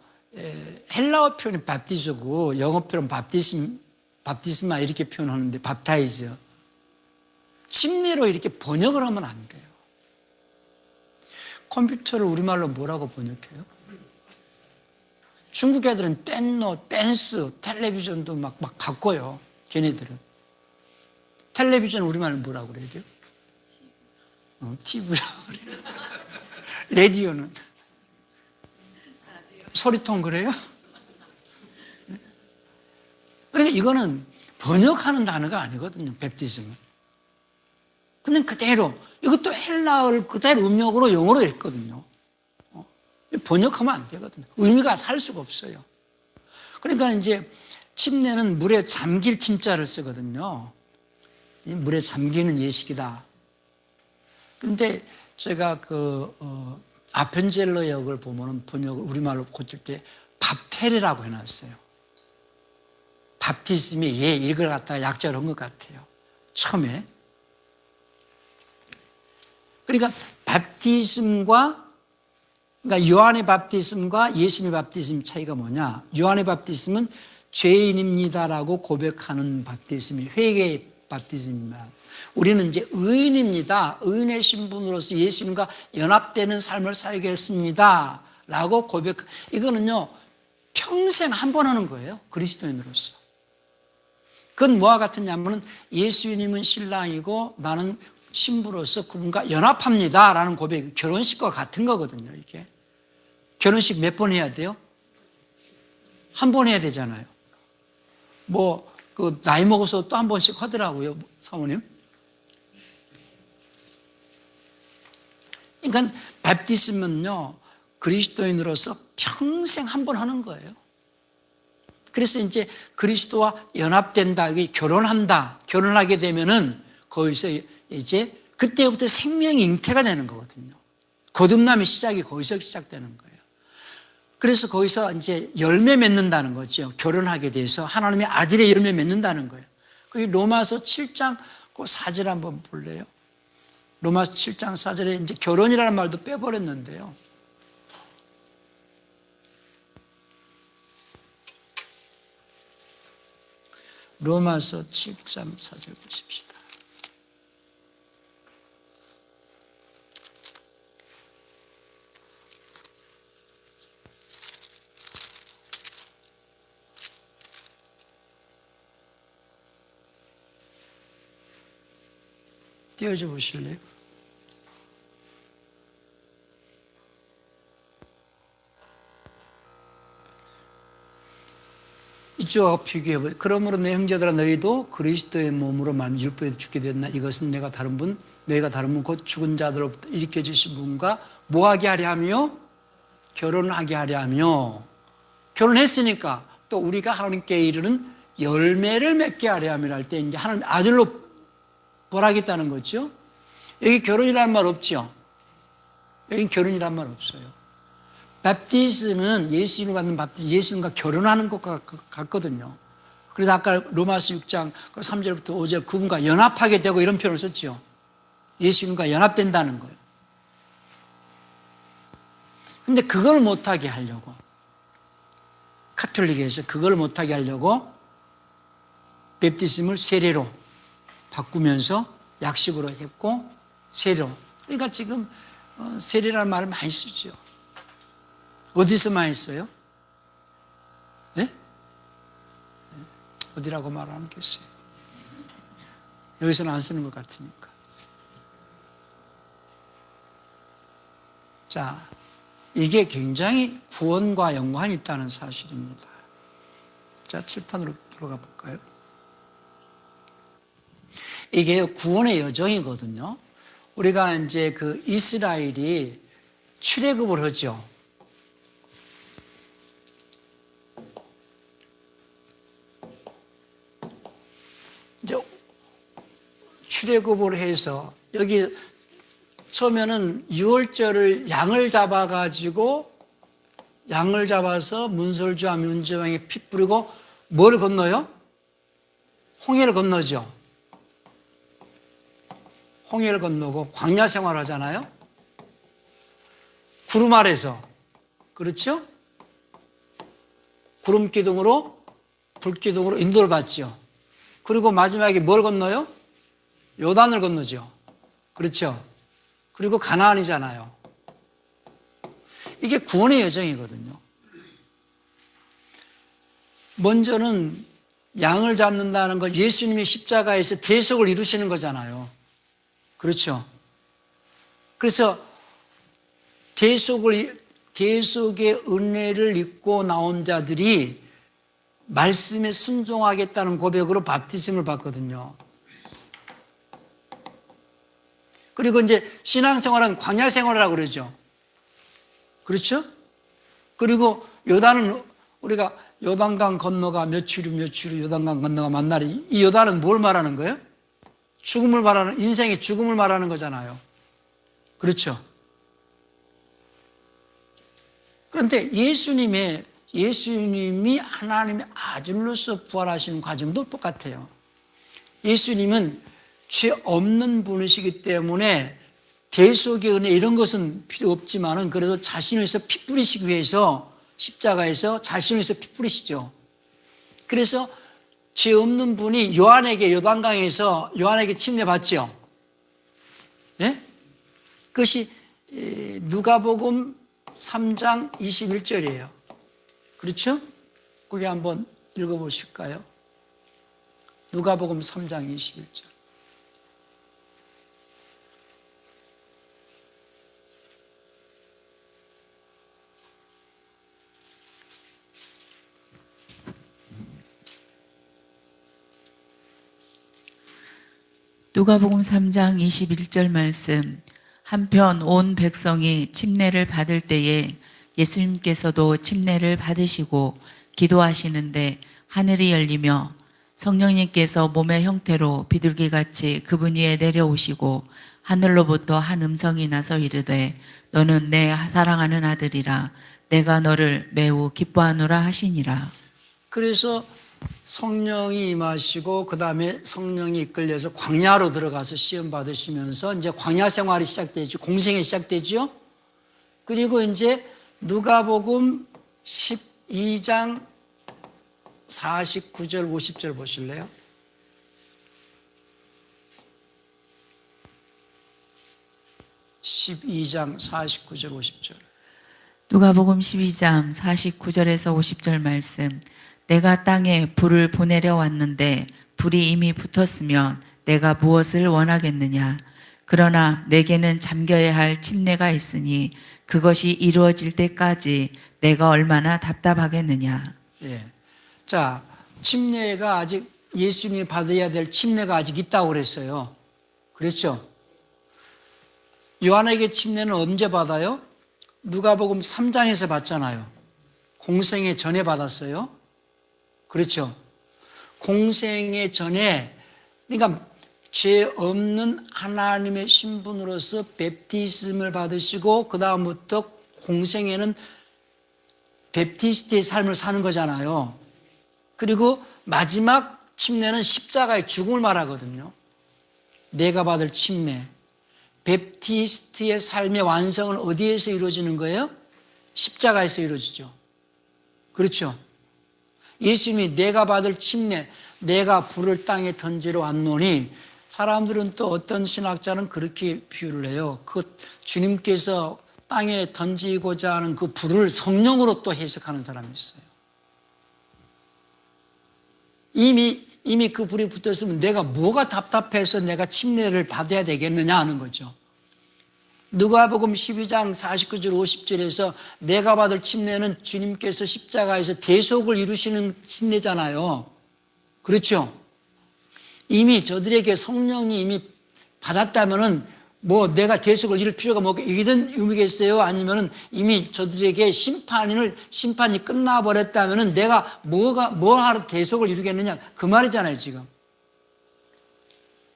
헬라어 표현이 밥티즈고 영어 표현 밥티스마 이렇게 표현하는데 밥타이즈. 침례로 이렇게 번역을 하면 안 돼요. 컴퓨터를 우리말로 뭐라고 번역해요? 중국 애들은 댄스, 텔레비전도 막 바꿔요. 걔네들은. 텔레비전 우리말로 뭐라고 그래야 돼요? TV라고 그래요. 라디오는? 소리통 그래요? 그러니까 이거는 번역하는 단어가 아니거든요. 베프티즘은. 근데 그대로 이것도 헬라어를 그대로 음역으로 영어로 했거든요. 번역하면 안 되거든요. 의미가 살 수가 없어요. 그러니까 이제 침례는 물에 잠길 침자를 쓰거든요. 물에 잠기는 예식이다. 근데 제가 아펜젤러 역을 보면은 번역을 우리말로 고칠 때 밥테레라고 해놨어요. 밥티스미 이걸 갖다가 약자로 한 것 같아요. 처음에. 그러니까 그러니까 요한의 밥티즘과 예수님의 밥티즘 차이가 뭐냐? 요한의 밥티즘은 죄인입니다라고 고백하는 밥티즘이 회개의 밥티즘입니다. 우리는 이제 의인입니다. 의인의 신분으로서 예수님과 연합되는 삶을 살겠습니다. 라고 이거는요, 평생 한 번 하는 거예요. 그리스도인으로서. 그건 뭐와 같으냐면은 예수님은 신랑이고 나는 신부로서 그분과 연합합니다. 라는 고백, 결혼식과 같은 거거든요, 이게. 결혼식 몇 번 해야 돼요? 한 번 해야 되잖아요. 나이 먹어서 또 한 번씩 하더라고요, 사모님. 그러니까 밥티즘은요, 그리스도인으로서 평생 한 번 하는 거예요. 그래서 이제 그리스도와 연합된다, 결혼한다, 결혼하게 되면은 거기서 이제 그때부터 생명이 잉태가 되는 거거든요. 거듭남의 시작이 거기서 시작되는 거예요. 그래서 거기서 이제 열매 맺는다는 거죠. 결혼하게 돼서 하나님의 아들의 열매 맺는다는 거예요. 그 로마서 7장 그 4절 한번 볼래요? 로마서 7장 4절에 이제 결혼이라는 말도 빼버렸는데요. 로마서 7장 4절 보십시다. 띄워줘 보실래요? 이쪽하고 비교해보세요. 그러므로 내 형제들아 너희도 그리스도의 몸으로 만민 율법에서 죽게 됐나 이것은 너희가 다른 분 곧 죽은 자들로부터 일으켜 주신 분과 뭐하게 하려 하며 결혼하게 하려 하며 결혼했으니까 또 우리가 하나님께 이르는 열매를 맺게 하려 하며 할 때 이제 하나님 아들로 벌하겠다는 거죠. 여기 결혼이라는 말 없죠. 여긴 결혼이라는 말 없어요. 밥티즘은 예수님을 받는 밥티즘, 예수님과 결혼하는 것과 같거든요. 그래서 아까 로마서 6장 3절부터 5절 그분과 연합하게 되고 이런 표현을 썼죠. 예수님과 연합된다는 거예요. 근데 그걸 못하게 하려고 카톨릭에서 그걸 못하게 하려고 밥티즘을 세례로 바꾸면서 약식으로 했고 세례로. 그러니까 지금 세례라는 말을 많이 쓰죠. 어디서 많이 써요? 네? 어디라고 말 안 하겠어요? 여기서는 안 쓰는 것 같으니까. 자, 이게 굉장히 구원과 연관이 있다는 사실입니다. 자, 칠판으로 들어가 볼까요? 이게 구원의 여정이거든요. 우리가 이제 그 이스라엘이 출애굽을 하죠. 이제 출애굽을 해서 여기 처음에는 유월절을 양을 잡아서 문설주와 문제왕에 피 뿌리고 뭘 건너요? 홍해를 건너죠. 홍해를 건너고 광야 생활을 하잖아요. 구름 아래서 그렇죠? 구름 기둥으로 불 기둥으로 인도를 받죠. 그리고 마지막에 뭘 건너요? 요단을 건너죠. 그렇죠? 그리고 가나안이잖아요. 이게 구원의 여정이거든요. 먼저는 양을 잡는다는 걸 예수님이 십자가에서 대속을 이루시는 거잖아요. 그렇죠? 그래서 대속의 은혜를 입고 나온 자들이 말씀에 순종하겠다는 고백으로 바티즘을 받거든요. 그리고 이제 신앙생활은 광야 생활이라고 그러죠. 그렇죠? 그리고 요단은 우리가 요단강 건너가 며칠이 요단강 건너가 만나리. 이 요단은 뭘 말하는 거예요? 죽음을 말하는, 인생의 죽음을 말하는 거잖아요. 그렇죠? 그런데 예수님이 하나님의 아들로서 부활하시는 과정도 똑같아요. 예수님은 죄 없는 분이시기 때문에 대속의 은혜 이런 것은 필요 없지만은 그래도 자신을 위해서 피 뿌리시기 위해서 십자가에서 자신을 위해서 피 뿌리시죠. 그래서 죄 없는 분이 요단강에서 요한에게 침례 받죠. 예? 그것이 누가복음 3장 21절이에요. 그렇죠? 거기 한번 읽어보실까요? 누가복음 3장 21절. 누가복음 3장 21절 말씀. 한편 온 백성이 침례를 받을 때에 예수님께서도 침례를 받으시고 기도하시는데 하늘이 열리며 성령님께서 몸의 형태로 비둘기같이 그분 위에 내려오시고 하늘로부터 한 음성이 나서 이르되 너는 내 사랑하는 아들이라 내가 너를 매우 기뻐하노라 하시니라. 그래서 성령이 임하시고 그 다음에 성령이 이끌려서 광야로 들어가서 시험 받으시면서 이제 광야 생활이 시작되죠. 공생이 시작되죠. 그리고 이제 누가복음 12장 49절 50절 보실래요? (12장 49절 50절) 누가복음 12장 49절에서 50절 말씀. 내가 땅에 불을 보내려 왔는데 불이 이미 붙었으면 내가 무엇을 원하겠느냐. 그러나 내게는 잠겨야 할 침례가 있으니 그것이 이루어질 때까지 내가 얼마나 답답하겠느냐. 예. 자, 침례가 아직 예수님이 받아야 될 침례가 아직 있다고 그랬어요. 그렇죠? 요한에게 침례는 언제 받아요? 누가복음 3장에서 받잖아요. 공생의 전에 받았어요. 그렇죠? 공생의 전에, 그러니까 죄 없는 하나님의 신분으로서 베프티즘을 받으시고 그 다음부터 공생에는 베프티스트의 삶을 사는 거잖아요. 그리고 마지막 침례는 십자가의 죽음을 말하거든요. 내가 받을 침례. 베프티스트의 삶의 완성은 어디에서 이루어지는 거예요? 십자가에서 이루어지죠. 그렇죠? 예수님이 내가 받을 침례, 내가 불을 땅에 던지러 왔노니, 사람들은 또 어떤 신학자는 그렇게 비유를 해요. 그 주님께서 땅에 던지고자 하는 그 불을 성령으로 또 해석하는 사람이 있어요. 이미 그 불이 붙었으면 내가 뭐가 답답해서 내가 침례를 받아야 되겠느냐 하는 거죠. 누가복음 12장 49절 50절에서 내가 받을 침례는 주님께서 십자가에서 대속을 이루시는 침례잖아요. 그렇죠? 이미 저들에게 성령이 이미 받았다면은 뭐 내가 대속을 이룰 필요가 뭐 이런 의미겠어요? 아니면은 이미 저들에게 심판이 끝나버렸다면은 내가 뭐 하러 대속을 이루겠느냐? 그 말이잖아요, 지금.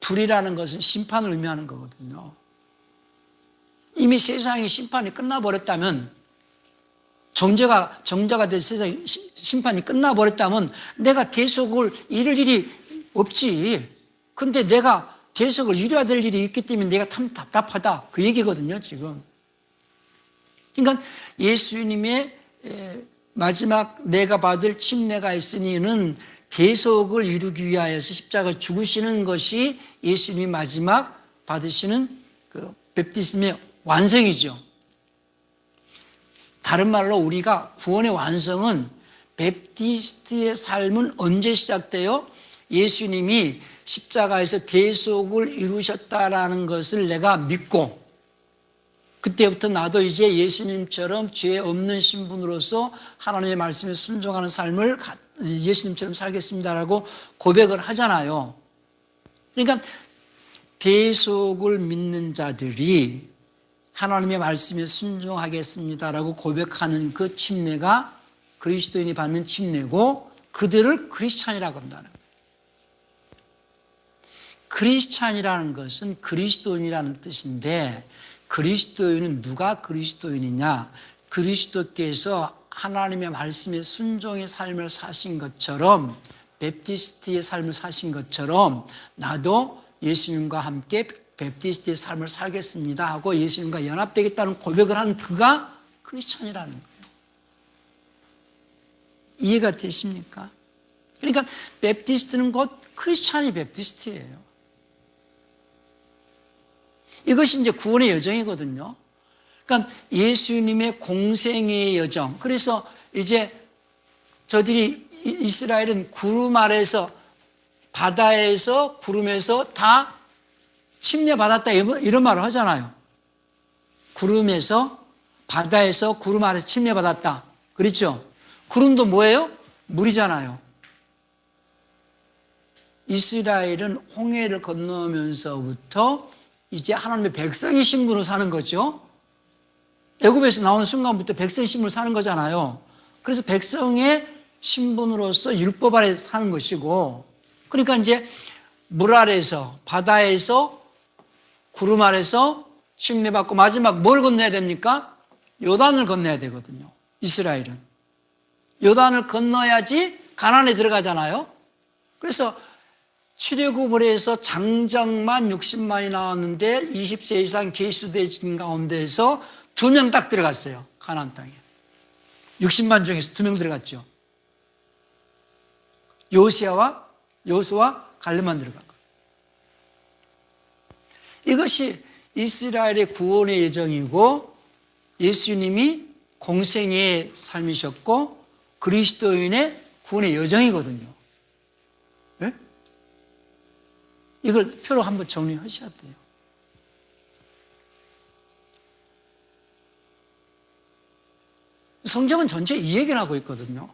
불이라는 것은 심판을 의미하는 거거든요. 이미 세상의 심판이 끝나버렸다면, 정죄가 된 세상의 심판이 끝나버렸다면 내가 대속을 이룰 일이 없지. 근데 내가 대속을 이뤄야 될 일이 있기 때문에 내가 참 답답하다. 그 얘기거든요, 지금. 그러니까 예수님의 마지막 내가 받을 침례가 있으니는 대속을 이루기 위하여서 십자가 죽으시는 것이 예수님이 마지막 받으시는 그 베프티즘의 완성이죠. 다른 말로 우리가 구원의 완성은 베프티스트의 삶은 언제 시작돼요? 예수님이 십자가에서 대속을 이루셨다라는 것을 내가 믿고 그때부터 나도 이제 예수님처럼 죄 없는 신분으로서 하나님의 말씀에 순종하는 삶을 예수님처럼 살겠습니다라고 고백을 하잖아요. 그러니까 대속을 믿는 자들이 하나님의 말씀에 순종하겠습니다라고 고백하는 그 침례가 그리스도인이 받는 침례고 그들을 크리스찬이라고 한다는 거예요. 크리스찬이라는 것은 그리스도인이라는 뜻인데 그리스도인은 누가 그리스도인이냐? 그리스도께서 하나님의 말씀에 순종의 삶을 사신 것처럼 베프티스트의 삶을 사신 것처럼 나도 예수님과 함께 베프티스트의 삶을 살겠습니다 하고 예수님과 연합되겠다는 고백을 하는 그가 크리스찬이라는 거예요. 이해가 되십니까? 그러니까 베프티스트는 곧 크리스찬이 베프티스트예요. 이것이 이제 구원의 여정이거든요. 그러니까 예수님의 공생의 여정. 그래서 이제 저들이 이스라엘은 구름 아래에서 바다에서 구름에서 다 침례받았다 이런 말을 하잖아요. 구름에서 바다에서 구름 아래에서 침례받았다. 그렇죠? 구름도 뭐예요? 물이잖아요. 이스라엘은 홍해를 건너면서부터 이제 하나님의 백성의 신분으로 사는 거죠. 애굽에서 나오는 순간부터 백성의 신분으로 사는 거잖아요. 그래서 백성의 신분으로서 율법 아래 사는 것이고, 그러니까 이제 물 아래에서 바다에서 구름 아래서 침례받고 마지막 뭘 건너야 됩니까? 요단을 건너야 되거든요. 이스라엘은 요단을 건너야지 가나안에 들어가잖아요. 그래서 출애굽을 해서 장정만 60만이 나왔는데 20세 이상 계수되신 가운데에서 2명 딱 들어갔어요. 가나안 땅에. 60만 중에서 2명 들어갔죠. 요시아와 갈렙만 들어간 거예요. 이것이 이스라엘의 구원의 예정이고 예수님이 공생의 삶이셨고 그리스도인의 구원의 여정이거든요. 네? 이걸 표로 한번 정리하셔야 돼요. 성경은 전체 이 얘기를 하고 있거든요.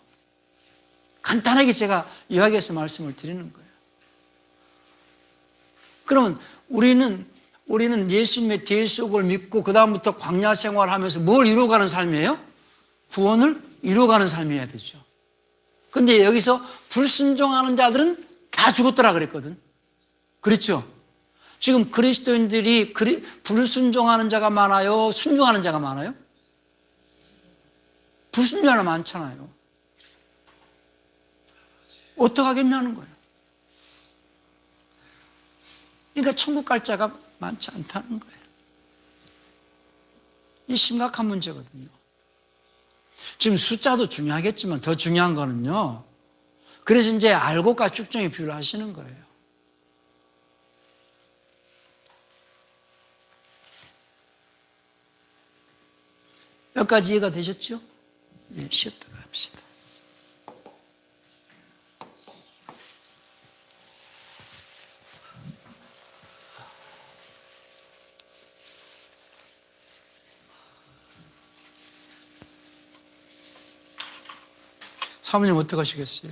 간단하게 제가 요약해서 말씀을 드리는 거예요. 그러면 우리는 예수님의 대속을 믿고 그 다음부터 광야 생활하면서 뭘 이루어가는 삶이에요? 구원을 이루어가는 삶이어야 되죠. 근데 여기서 불순종하는 자들은 다 죽었더라 그랬거든. 그렇죠? 지금 그리스도인들이 불순종하는 자가 많아요? 순종하는 자가 많아요? 불순종하는 자가 많잖아요. 어떡하겠냐는 거예요. 그러니까 천국 갈 자가 많지 않다는 거예요. 이 심각한 문제거든요. 지금 숫자도 중요하겠지만 더 중요한 거는요. 그래서 이제 알곡과 쭉정이 비유를 하시는 거예요. 여기까지 이해가 되셨죠? 예, 쉬었다가 합시다. 사모님 어떻게 하시겠어요?